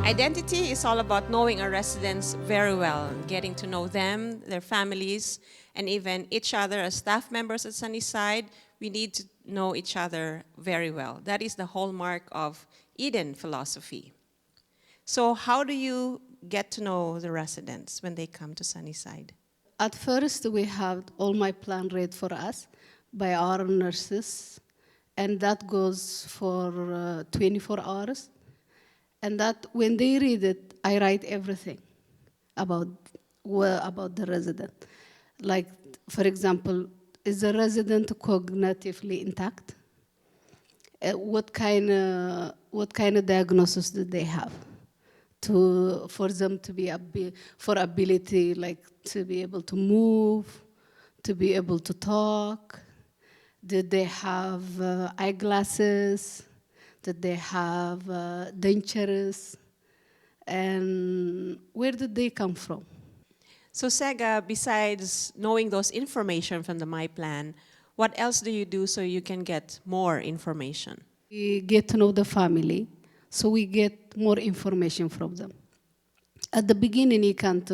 Identity is all about knowing our residents very well, getting to know them, their families, and even each other as staff members at Sunnyside. We need to know each other very well. That is the hallmark of Eden philosophy. So how do you get to know the residents when they come to Sunnyside? At first, we have all my plan read for us by our nurses, and that goes for 24 hours. And that when they read it, I write everything about about the resident. Like, for example, is the resident cognitively intact? What kind of diagnosis do they have? For them to be for ability, like to be able to move, to be able to talk. Did they have eyeglasses? Did they have dentures? And where did they come from? So Sega, besides knowing those information from the My Plan, what else do you do so you can get more information? We get to know the family, so we get more information from them. At the beginning, you can't,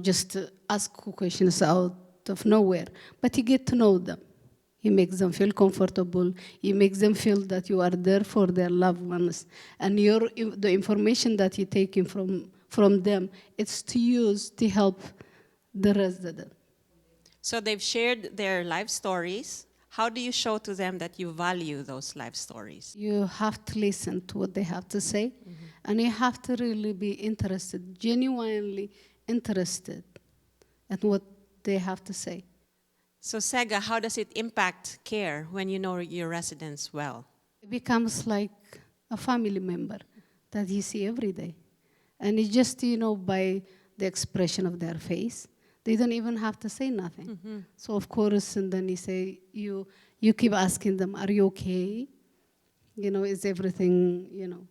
just ask questions out of nowhere, but you get to know them. You make them feel comfortable. You make them feel that you are there for their loved ones. And the information that you're taking from them, it's to use to help the resident. So they've shared their life stories. How do you show to them that you value those life stories? You have to listen to what they have to say, and you have to really be interested, genuinely interested in what they have to say. So Sega, how does it impact care when you know your residents well? It becomes like a family member that you see every day. And it's just, by the expression of their face. They don't even have to say nothing. So of course, and then you keep asking them, are you okay? Is everything,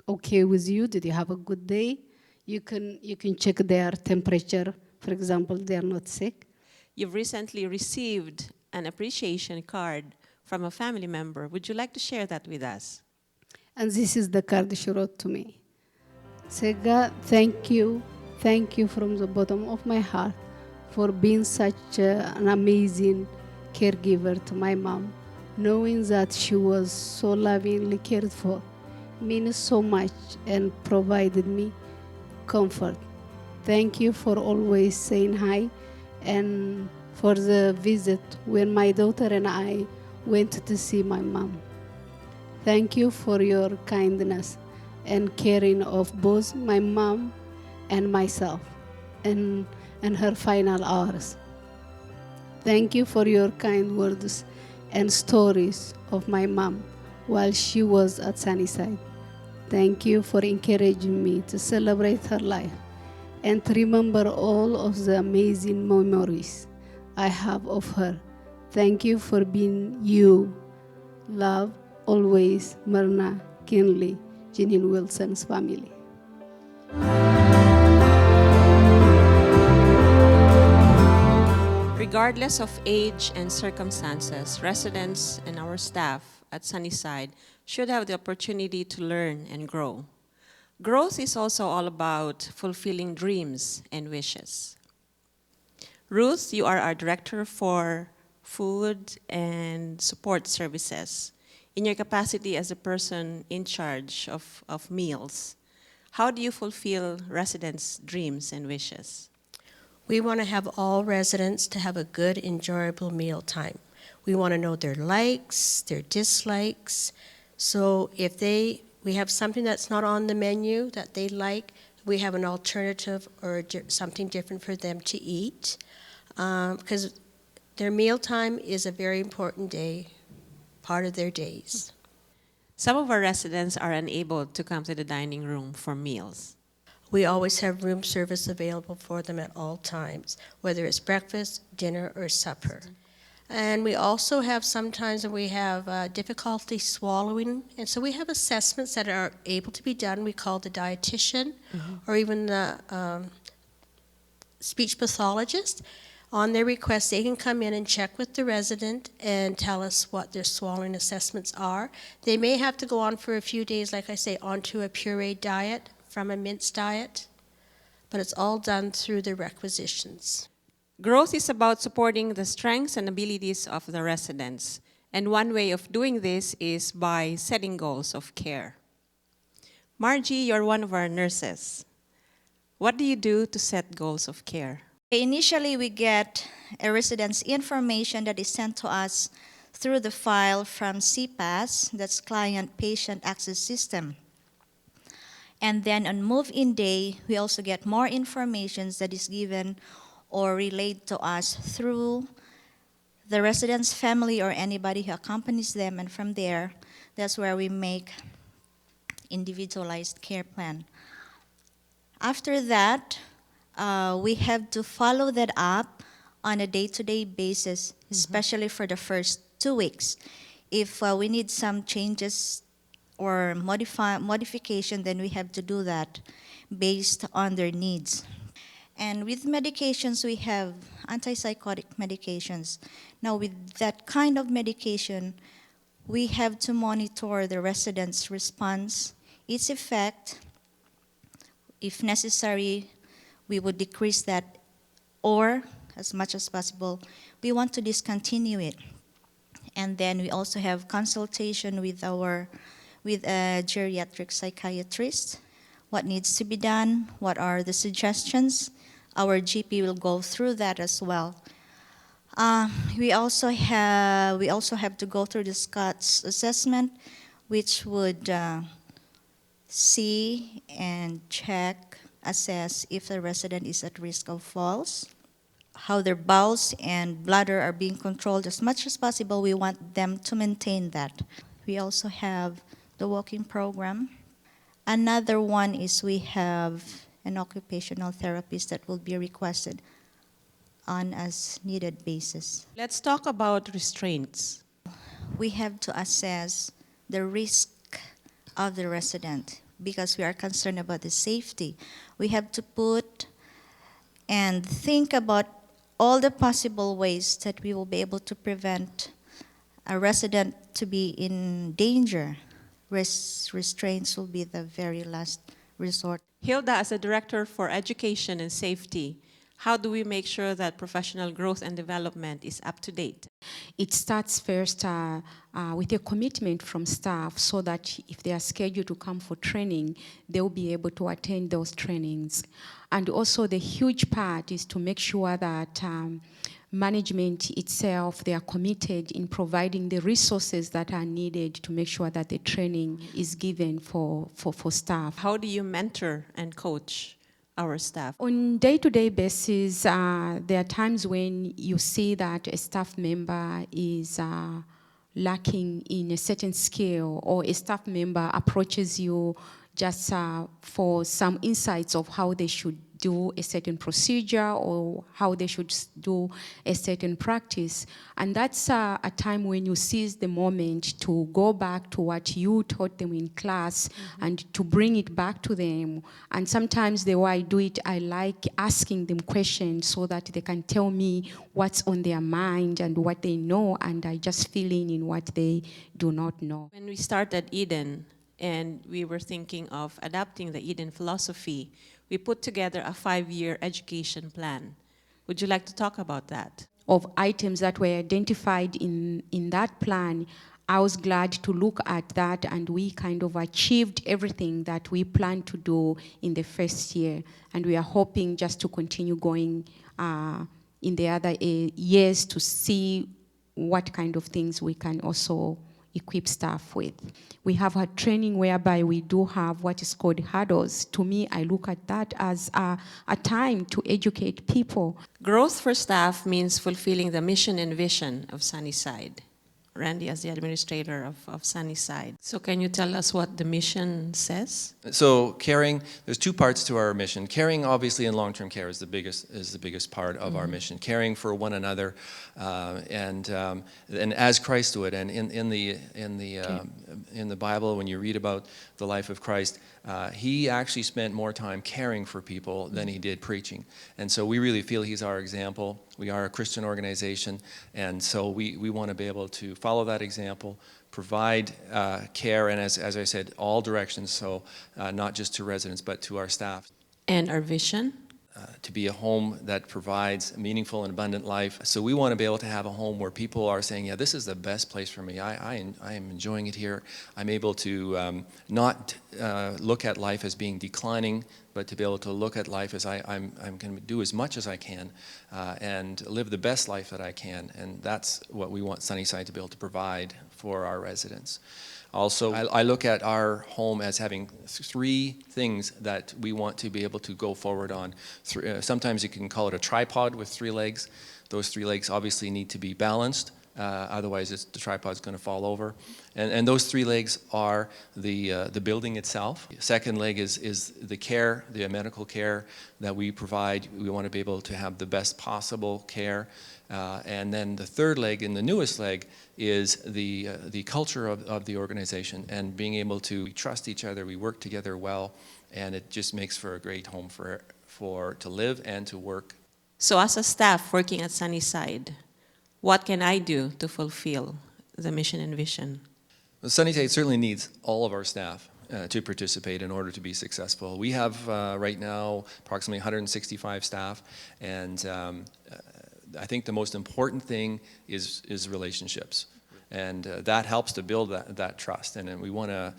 okay with you? Did you have a good day? You can check their temperature. For example, they are not sick. You've recently received an appreciation card from a family member. Would you like to share that with us? And this is the card she wrote to me. Sega, thank you. Thank you from the bottom of my heart for being such an amazing caregiver to my mom. Knowing that she was so lovingly cared for means so much and provided me comfort. Thank you for always saying hi and for the visit when my daughter and I went to see my mom. Thank you for your kindness and caring of both my mom and myself and her final hours. Thank you for your kind words and stories of my mom while she was at Sunnyside. Thank you for encouraging me to celebrate her life and to remember all of the amazing memories I have of her. Thank you for being you. Love, always, Myrna Kinley, Janine Wilson's family. Regardless of age and circumstances, residents and our staff at Sunnyside should have the opportunity to learn and grow. Growth is also all about fulfilling dreams and wishes. Ruth, you are our Director for Food and Support Services. In your capacity as a person in charge of meals, how do you fulfill residents' dreams and wishes? We want to have all residents to have a good, enjoyable meal time. We want to know their likes, their dislikes. So if we have something that's not on the menu that they like, we have an alternative or something different for them to eat. Because their meal time is a very important part of their days. Some of our residents are unable to come to the dining room for meals. We always have room service available for them at all times, whether it's breakfast, dinner, or supper. And we also have sometimes we have difficulty swallowing, and so we have assessments that are able to be done. We call the dietitian or even the speech pathologist. On their request, they can come in and check with the resident and tell us what their swallowing assessments are. They may have to go on for a few days, like I say, onto a pureed diet from a minced diet, but it's all done through the requisitions. Growth is about supporting the strengths and abilities of the residents. And one way of doing this is by setting goals of care. Margie, you're one of our nurses. What do you do to set goals of care? Initially, we get a resident's information that is sent to us through the file from CPAS, that's Client Patient Access System. And then on move-in day, we also get more information that is given or relayed to us through the resident's family or anybody who accompanies them, and from there, that's where we make individualized care plan. After that, we have to follow that up on a day-to-day basis, especially for the first 2 weeks. If we need some changes or modification, then we have to do that based on their needs. And with medications, we have antipsychotic medications. Now, with that kind of medication, we have to monitor the resident's response, its effect. If necessary, we would decrease that, or as much as possible, we want to discontinue it. And then we also have consultation with a geriatric psychiatrist, what needs to be done, what are the suggestions. Our GP will go through that as well. We also have to go through the Scott's assessment, which would see and check, assess if the resident is at risk of falls, how their bowels and bladder are being controlled. As much as possible, we want them to maintain that. We also have the walking program. Another one is we have an occupational therapist that will be requested on as needed basis. Let's talk about restraints. We have to assess the risk of the resident because we are concerned about the safety. We have to put and think about all the possible ways that we will be able to prevent a resident to be in danger. Restraints will be the very last resort. Hilda, as a director for education and safety, how do we make sure that professional growth and development is up to date? It starts first with a commitment from staff so that if they are scheduled to come for training, they will be able to attend those trainings. And also the huge part is to make sure that management itself, they are committed in providing the resources that are needed to make sure that the training is given for staff. How do you mentor and coach our staff? On day-to-day basis, there are times when you see that a staff member is lacking in a certain skill, or a staff member approaches you just for some insights of how they should do a certain procedure or how they should do a certain practice. And that's a time when you seize the moment to go back to what you taught them in class and to bring it back to them. And sometimes the way I do it, I like asking them questions so that they can tell me what's on their mind and what they know, and I just fill in what they do not know. When we started Eden and we were thinking of adapting the Eden philosophy, we put together a 5-year education plan. Would you like to talk about that? Of items that were identified in that plan, I was glad to look at that, and we kind of achieved everything that we planned to do in the first year. And we are hoping just to continue going in the other years to see what kind of things we can also equip staff with. We have a training whereby we do have what is called hurdles. To me, I look at that as a time to educate people. Growth for staff means fulfilling the mission and vision of Sunnyside. Randy, as the administrator of Sunnyside. So can you tell us what the mission says? So caring, there's 2 parts to our mission. Caring, obviously, in long-term care is the biggest part of our mission. Caring for one another, and as Christ would. And in the Bible, when you read about the life of Christ, he actually spent more time caring for people than he did preaching. And so we really feel he's our example. We are a Christian organization, and so we want to be able to follow that example, provide care, and as I said, all directions, so not just to residents, but to our staff. And our vision? To be a home that provides a meaningful and abundant life. So we want to be able to have a home where people are saying, yeah, this is the best place for me. I am enjoying it here. I'm able to not look at life as being declining, but to be able to look at life as I'm going to do as much as I can and live the best life that I can. And that's what we want Sunnyside to be able to provide for our residents. Also, I look at our home as having three things that we want to be able to go forward on. Sometimes you can call it a tripod with 3 legs. Those 3 legs obviously need to be balanced, otherwise the tripod's going to fall over. And those 3 legs are the building itself. The second leg is the care, the medical care that we provide. We want to be able to have the best possible care. And then the third leg, and the newest leg, is the culture of the organization and being able to trust each other. We work together well, and it just makes for a great home to live and to work. So as a staff working at Sunnyside, what can I do to fulfill the mission and vision? Well, Sunnyside certainly needs all of our staff to participate in order to be successful. We have right now approximately 165 staff, and I think the most important thing is relationships, and that helps to build that trust, and we want to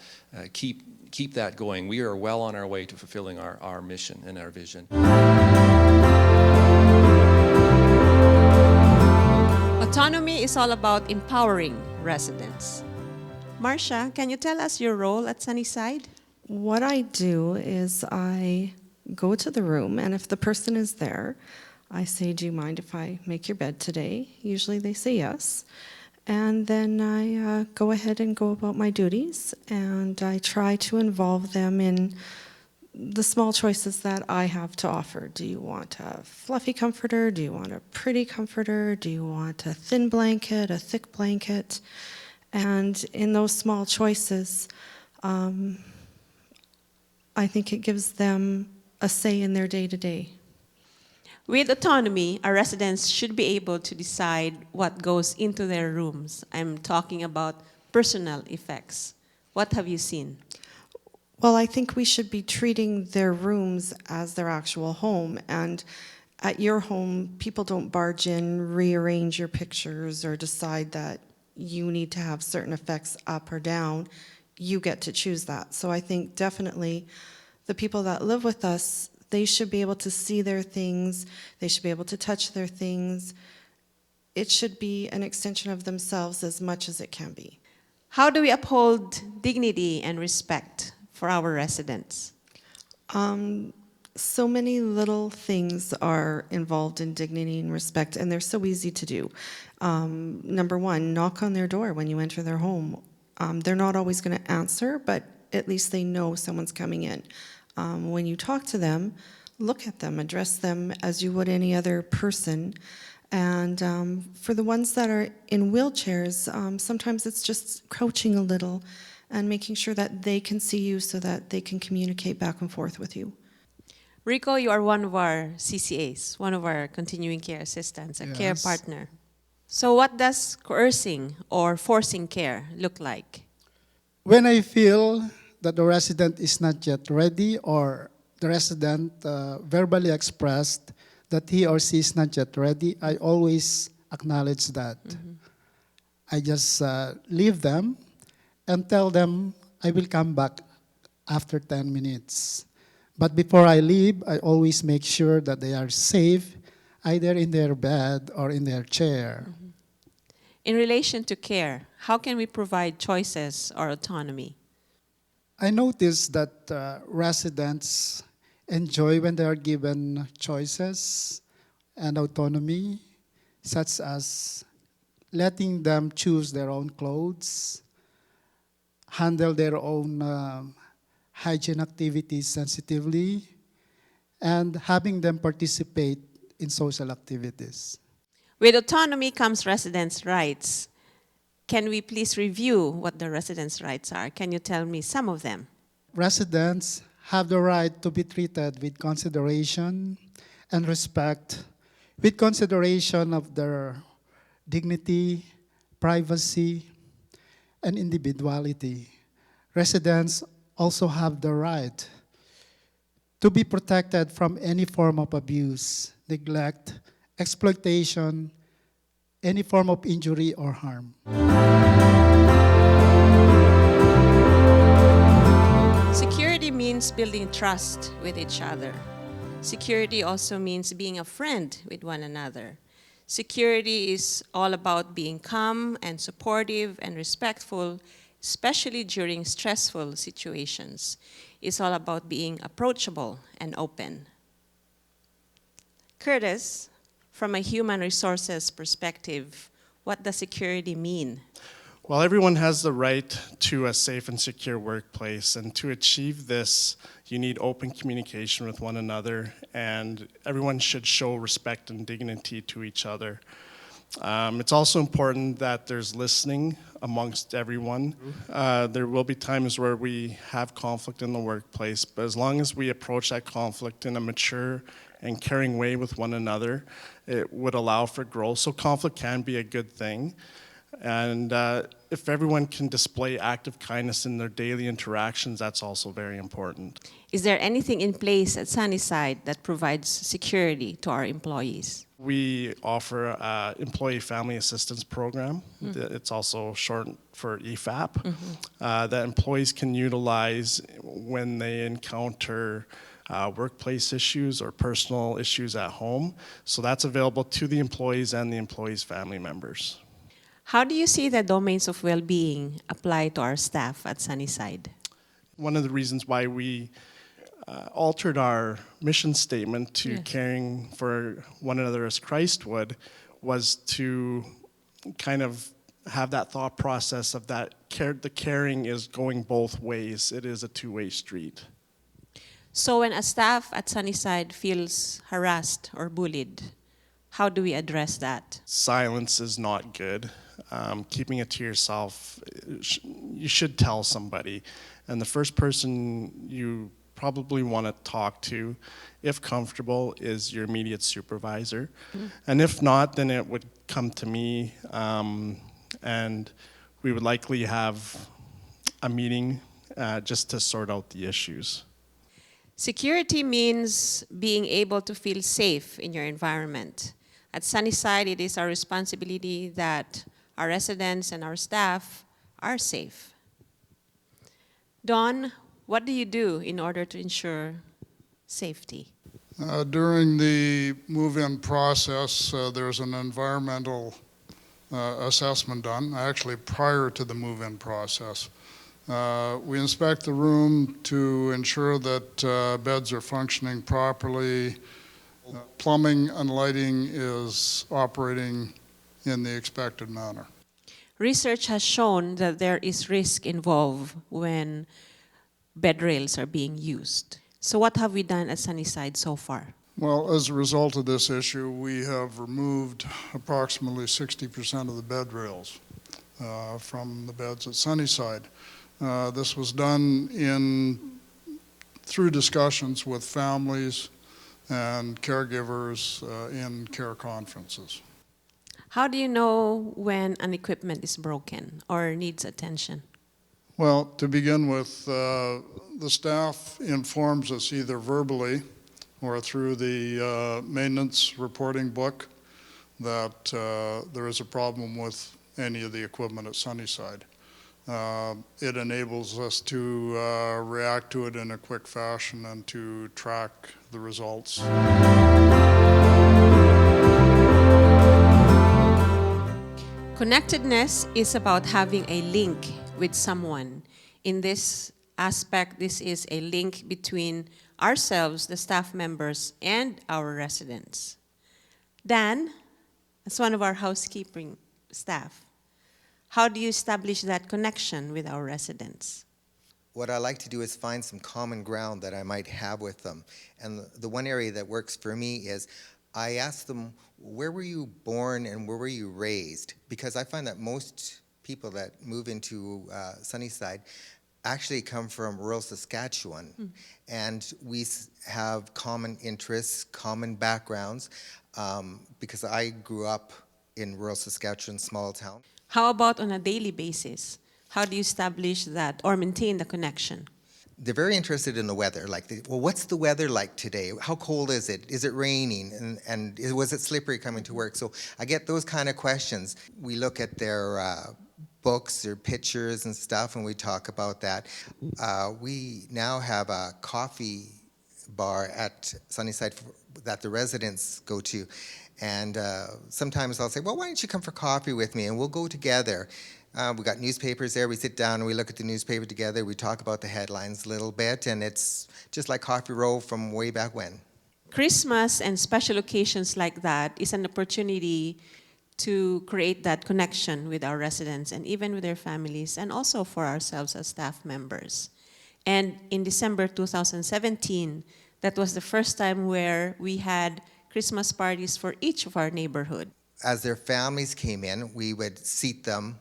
keep that going. We are well on our way to fulfilling our mission and our vision. Autonomy is all about empowering residents. Marcia, can you tell us your role at Sunnyside? What I do is I go to the room, and if the person is there, I say, do you mind if I make your bed today? Usually they say yes. And then I go ahead and go about my duties, and I try to involve them in the small choices that I have to offer. Do you want a fluffy comforter? Do you want a pretty comforter? Do you want a thin blanket, a thick blanket? And in those small choices, I think it gives them a say in their day-to-day. With autonomy, our residents should be able to decide what goes into their rooms. I'm talking about personal effects. What have you seen? Well, I think we should be treating their rooms as their actual home. And at your home, people don't barge in, rearrange your pictures, or decide that you need to have certain effects up or down. You get to choose that. So I think definitely the people that live with us, they should be able to see their things. They should be able to touch their things. It should be an extension of themselves as much as it can be. How do we uphold dignity and respect for our residents? So many little things are involved in dignity and respect, and they're so easy to do. Number one, knock on their door when you enter their home. They're not always going to answer, but at least they know someone's coming in. When you talk to them, look at them, address them as you would any other person. And for the ones that are in wheelchairs, sometimes it's just crouching a little and making sure that they can see you so that they can communicate back and forth with you. Rico, you are one of our CCAs, one of our continuing care assistants, a care partner. So what does coercing or forcing care look like? When I feel that the resident is not yet ready, or the resident verbally expressed that he or she is not yet ready, I always acknowledge that. I just leave them and tell them I will come back after 10 minutes. But before I leave, I always make sure that they are safe, either in their bed or in their chair. In relation to care, how can we provide choices or autonomy? I noticed that residents enjoy when they are given choices and autonomy, such as letting them choose their own clothes, handle their own hygiene activities sensitively, and having them participate in social activities. With autonomy comes residents' rights. Can we please review what the residents' rights are? Can you tell me some of them? Residents have the right to be treated with consideration and respect, with consideration of their dignity, privacy, and individuality. Residents also have the right to be protected from any form of abuse, neglect, exploitation, any form of injury or harm. Security means building trust with each other. Security also means being a friend with one another. Security is all about being calm and supportive and respectful, especially during stressful situations. It's all about being approachable and open. Curtis, from a human resources perspective, what does security mean? Well, everyone has the right to a safe and secure workplace, and to achieve this, you need open communication with one another, and everyone should show respect and dignity to each other. It's also important that there's listening amongst everyone. There will be times where we have conflict in the workplace, but as long as we approach that conflict in a mature and caring way with one another, it would allow for growth. So conflict can be a good thing. And if everyone can display active kindness in their daily interactions, that's also very important. Is there anything in place at Sunnyside that provides security to our employees? We offer an employee family assistance program. It's also short for EFAP, that employees can utilize when they encounter workplace issues or personal issues at home. So that's available to the employees and the employees' family members. How do you see the domains of well-being apply to our staff at Sunnyside? One of the reasons why we altered our mission statement to caring for one another as Christ would was to kind of have that thought process of that the caring is going both ways. It is a two-way street. So when a staff at Sunnyside feels harassed or bullied, how do we address that? Silence is not good. Keeping it to yourself, you should tell somebody. And the first person you probably want to talk to, if comfortable, is your immediate supervisor. And if not, then it would come to me, and we would likely have a meeting just to sort out the issues. Security means being able to feel safe in your environment. At Sunnyside, it is our responsibility that our residents and our staff are safe. Dawn, what do you do in order to ensure safety? During the move-in process, there's an environmental assessment done, actually prior to the move-in process. We inspect the room to ensure that beds are functioning properly, plumbing and lighting is operating in the expected manner. Research has shown that there is risk involved when bed rails are being used. So what have we done at Sunnyside so far? Well, as a result of this issue, we have removed approximately 60% of the bed rails from the beds at Sunnyside. This was done through discussions with families and caregivers in care conferences. How do you know when an equipment is broken or needs attention? Well, to begin with, the staff informs us either verbally or through the maintenance reporting book that there is a problem with any of the equipment at Sunnyside. It enables us to react to it in a quick fashion and to track the results. Connectedness is about having a link with someone. In this aspect, this is a link between ourselves, the staff members, and our residents. Dan, as one of our housekeeping staff, how do you establish that connection with our residents? What I like to do is find some common ground that I might have with them. And the one area that works for me is I ask them, where were you born and where were you raised? Because I find that most people that move into Sunnyside actually come from rural Saskatchewan, and we have common interests, common backgrounds, because I grew up in rural Saskatchewan, small town. How about on a daily basis? How do you establish that or maintain the connection? They're very interested in the weather. Like, well, what's the weather like today? How cold is it? Is it raining? And was it slippery coming to work? So I get those kind of questions. We look at their books, their pictures and stuff, and we talk about that. We now have a coffee bar at Sunnyside that the residents go to. And sometimes I'll say, well, why don't you come for coffee with me? And we'll go together. We got newspapers there. We sit down and we look at the newspaper together. We talk about the headlines a little bit, and it's just like Coffee Row from way back when. Christmas and special occasions like that is an opportunity to create that connection with our residents and even with their families, and also for ourselves as staff members. And in December 2017, that was the first time where we had Christmas parties for each of our neighborhood. As their families came in, we would seat them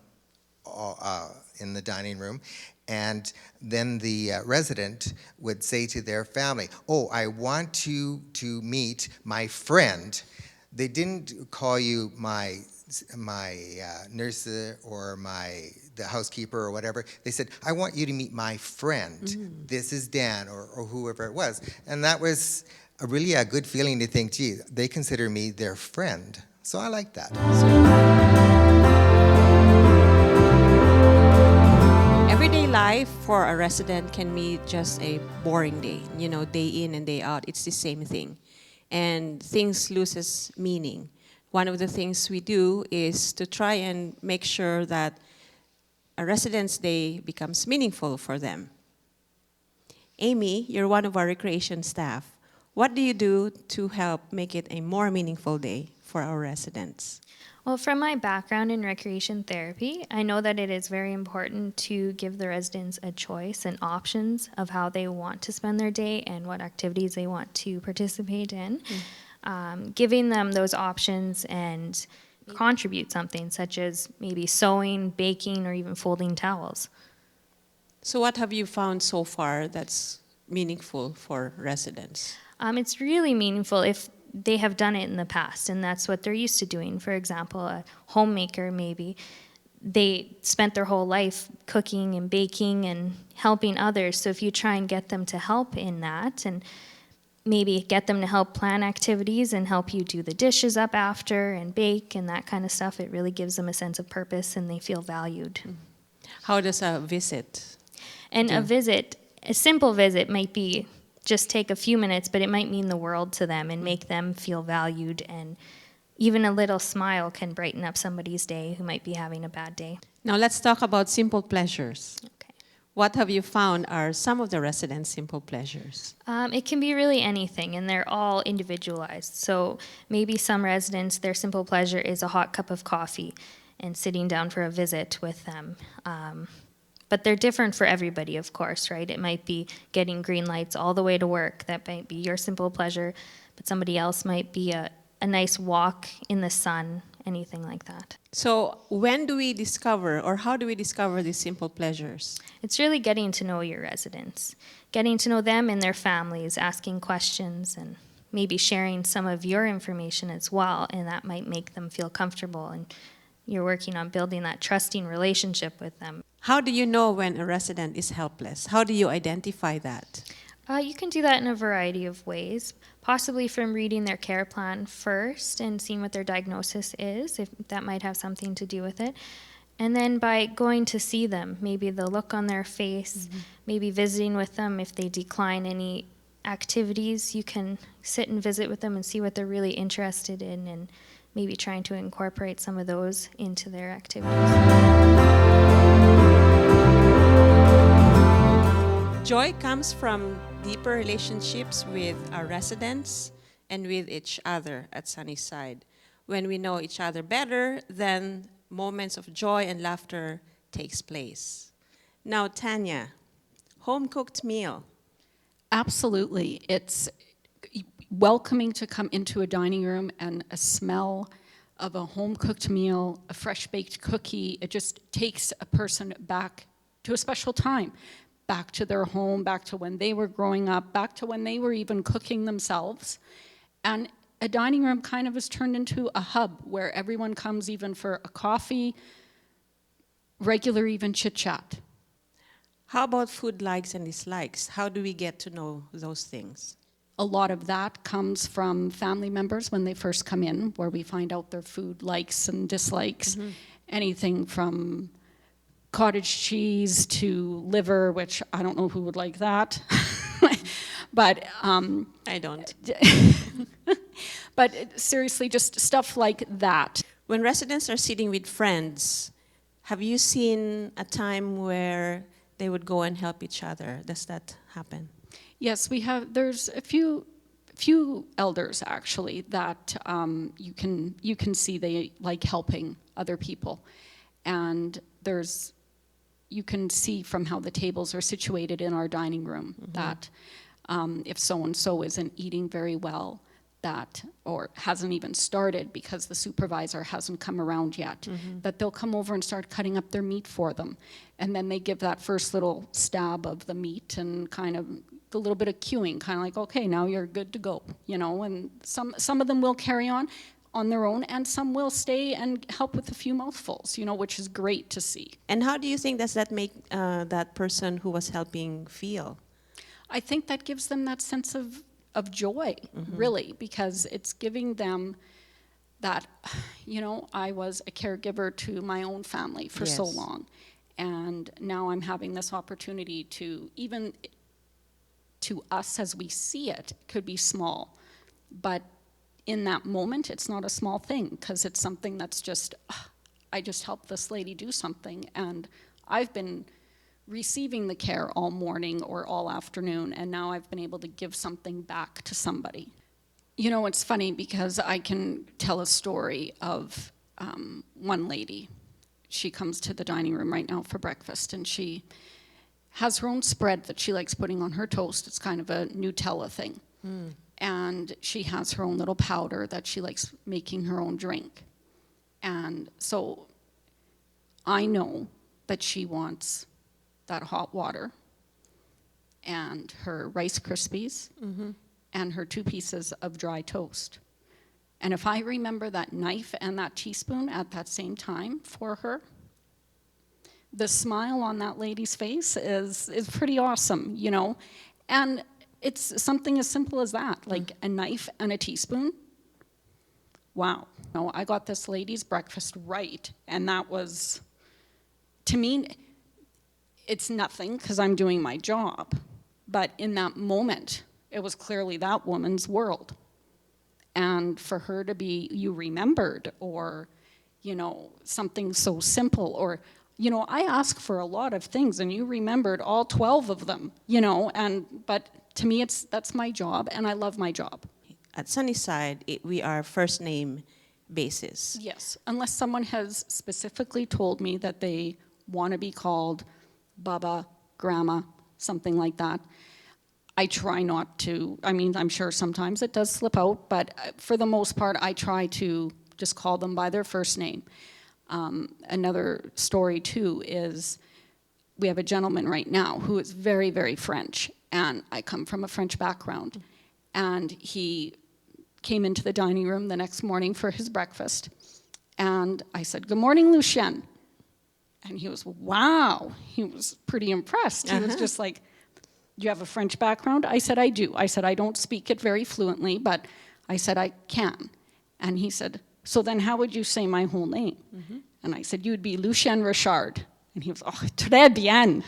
in the dining room, and then the resident would say to their family, oh, I want you to meet my friend. They didn't call you my nurse or the housekeeper or whatever. They said, I want you to meet my friend. This is Dan, or whoever it was. And that was really a good feeling to think, gee, they consider me their friend. So I like that. Everyday life for a resident can be just a boring day, day in and day out. It's the same thing. And things loses meaning. One of the things we do is to try and make sure that a resident's day becomes meaningful for them. Amy, you're one of our recreation staff. What do you do to help make it a more meaningful day for our residents? Well, from my background in recreation therapy, I know that it is very important to give the residents a choice and options of how they want to spend their day and what activities they want to participate in. Giving them those options and contribute something, such as maybe sewing, baking, or even folding towels. So what have you found so far that's meaningful for residents? It's really meaningful if they have done it in the past, and that's what they're used to doing. For example, a homemaker, maybe, they spent their whole life cooking and baking and helping others. So if you try and get them to help in that, and maybe get them to help plan activities and help you do the dishes up after and bake and that kind of stuff, it really gives them a sense of purpose and they feel valued. How does a visit? And a simple visit might be just take a few minutes, but it might mean the world to them and make them feel valued, and even a little smile can brighten up somebody's day who might be having a bad day. Now let's talk about simple pleasures. Okay. What have you found are some of the residents' simple pleasures? It can be really anything, and they're all individualized. So maybe some residents, their simple pleasure is a hot cup of coffee and sitting down for a visit with them. But they're different for everybody, of course, right? It might be getting green lights all the way to work. That might be your simple pleasure, but somebody else might be a nice walk in the sun, anything like that. So when do we discover, or how do we discover these simple pleasures? It's really getting to know your residents, getting to know them and their families, asking questions, and maybe sharing some of your information as well, and that might make them feel comfortable, and you're working on building that trusting relationship with them. How do you know when a resident is helpless? How do you identify that? You can do that in a variety of ways, possibly from reading their care plan first and seeing what their diagnosis is, if that might have something to do with it. And then by going to see them, maybe the look on their face, maybe visiting with them. If they decline any activities, you can sit and visit with them and see what they're really interested in, and maybe trying to incorporate some of those into their activities. Joy comes from deeper relationships with our residents and with each other at Sunnyside. When we know each other better, then moments of joy and laughter takes place. Now, Tanya, home-cooked meal. Absolutely. It's welcoming to come into a dining room and a smell of a home-cooked meal, a fresh-baked cookie. It just takes a person back to a special time. back to their home, back to when they were growing up, back to when they were even cooking themselves. And a dining room kind of has turned into a hub where everyone comes even for a coffee, regular even chit-chat. How about food likes and dislikes? How do we get to know those things? A lot of that comes from family members when they first come in, where we find out their food likes and dislikes. Anything from cottage cheese to liver, which I don't know who would like that. But I don't. but seriously, just stuff like that. When residents are sitting with friends, have you seen a time where they would go and help each other? Does that happen? Yes, we have. There's a few elders actually that you can see they like helping other people, and you can see from how the tables are situated in our dining room that if so and so isn't eating very well, or hasn't even started because the supervisor hasn't come around yet, that they'll come over and start cutting up their meat for them, and then they give that first little stab of the meat and kind of a little bit of cueing, kind of like, okay, now you're good to go, and some of them will carry on their own, and some will stay and help with a few mouthfuls, which is great to see. And how do you think does that make that person who was helping feel? I think that gives them that sense of joy, really, because it's giving them that, I was a caregiver to my own family for so long, and now I'm having this opportunity to, even to us as we see it, could be small, but in that moment, it's not a small thing, because it's something that's just, I just helped this lady do something, and I've been receiving the care all morning or all afternoon, and now I've been able to give something back to somebody. It's funny because I can tell a story of one lady. She comes to the dining room right now for breakfast, and she has her own spread that she likes putting on her toast. It's kind of a Nutella thing. And she has her own little powder that she likes making her own drink. And so I know that she wants that hot water and her Rice Krispies and her 2 pieces of dry toast. And if I remember that knife and that teaspoon at that same time for her, the smile on that lady's face is pretty awesome, And it's something as simple as that, like a knife and a teaspoon. Wow. I got this lady's breakfast right, and that was, to me, it's nothing because I'm doing my job, but in that moment, it was clearly that woman's world. And for her to be, you remembered, or, something so simple, or, I ask for a lot of things, and you remembered all 12 of them, but to me, that's my job, and I love my job. At Sunnyside, we are first name basis. Yes, unless someone has specifically told me that they want to be called Baba, Grandma, something like that. I try not to. I mean, I'm sure sometimes it does slip out, but for the most part, I try to just call them by their first name. Another story, too, is we have a gentleman right now who is very, very French, and I come from a French background. And he came into the dining room the next morning for his breakfast, and I said, "Good morning, Lucien." And he was, wow. He was pretty impressed. He was just like, "Do you have a French background?" I said, "I do." I said, "I don't speak it very fluently, but I said, I can." And he said, "So then how would you say my whole name?" And I said, "You would be Lucien Richard." And he was, "Oh, très bien."